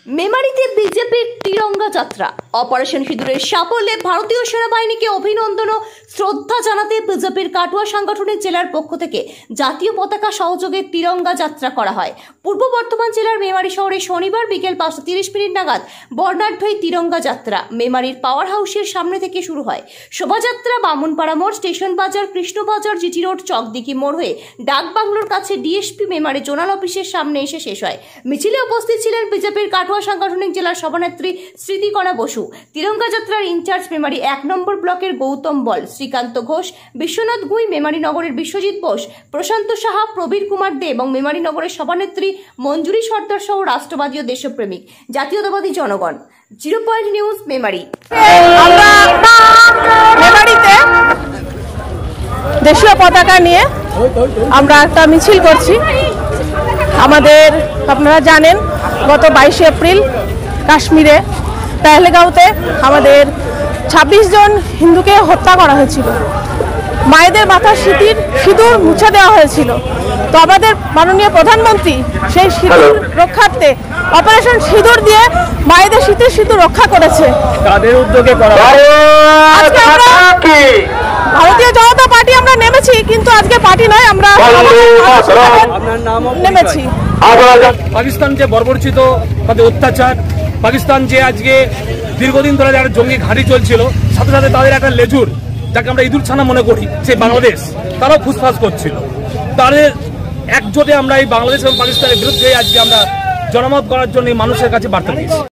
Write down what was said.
মেমারিতে বিজেপির তিরঙ্গা যাত্রা অপারেশন সিঁদুরের সাফল্যে ভারতীয় সেনাবাহিনীকে অভিনন্দন ও শ্রদ্ধা জানাতে বিজেপির কাটুয়া সাংগঠনিক জেলার পক্ষ থেকে জাতীয় পতাকা সহযোগে তিরঙ্গা যাত্রা করা হয়। পূর্ব বর্ধমান জেলার মেমারি শহরে শনিবার বিকেল 5:30 নাগাদ বর্ণাঢ্য এই তিরঙ্গা যাত্রা মেমারির পাওয়ার হাউসের সামনে থেকে শুরু হয়। শোভাযাত্রা বামুনপাড়া মোড়, স্টেশন বাজার, কৃষ্ণবাজার, জিটি রোড, চকদিঘি মোড় হয়ে ডাক বাংলোর কাছে ডিএসপি মেমারি জোনাল অফিসের সামনে এসে শেষ হয়। মিছিলে উপস্থিত ছিলেন বিজেপির কাটুয়া সাংগঠনিক জেলার সভানেত্রী স্মৃতিকণা বসু, তিরঙ্গা যাত্রার ইনচার্জ মেমারি 1 নম্বর ব্লকের গৌতম বল, শ্রীকান্ত ঘোষ, বিশ্বনাথ গুই, মেমারি নগরের বিশ্বজিৎ বোস, প্রশান্ত সাহা, প্রবীর কুমার দে এবং মেমারি নগরের সভানেত্রী মঞ্জুরি সর্দার সহ রাষ্ট্রবাদী ও দেশপ্রেমিক জাতীয়তাবাদী জনগণ। 0 পয়েন্ট নিউজ মেমারি। আমরা মেমারিতে দেশীয় পতাকা নিয়ে আমরা একটা মিছিল করছি। আমাদের আপনারা জানেন গত 22 এপ্রিল কাশ্মীরে পেহেলগাঁওতে আমাদের 26 জন হিন্দুকে হত্যা করা হয়েছিল। মায়েদের মাথার সিঁদুর মুছে দেওয়া হয়েছিল। তো আমাদের মাননীয় প্রধানমন্ত্রী সেই সিঁদুর রক্ষার্থে অপারেশন সিঁদুর দিয়ে মায়েদের সিঁদুর রক্ষা করেছে। তাদের উদ্যোগে করা আজকে আমরা ভারতীয় জনতা পার্টি আমরা নেমেছি, কিন্তু আজকে পার্টি নয়, আমরা নেমেছি। পাকিস্তান যে বর্বরচিত তাদের অত্যাচার, পাকিস্তান যে আজকে দীর্ঘদিন ধরে একটা জঙ্গি ঘাঁটি চলছিল, সাথে সাথে তাদের একটা লেজুর যাকে আমরা ইঁদুর ছানা মনে করি, সেই বাংলাদেশ, তারাও ফুসফাস করছিল। তাদের একজোটে আমরা এই বাংলাদেশ এবং পাকিস্তানের বিরুদ্ধে আজকে আমরা জনমত করার জন্য মানুষের কাছে বার্তা দিয়েছি।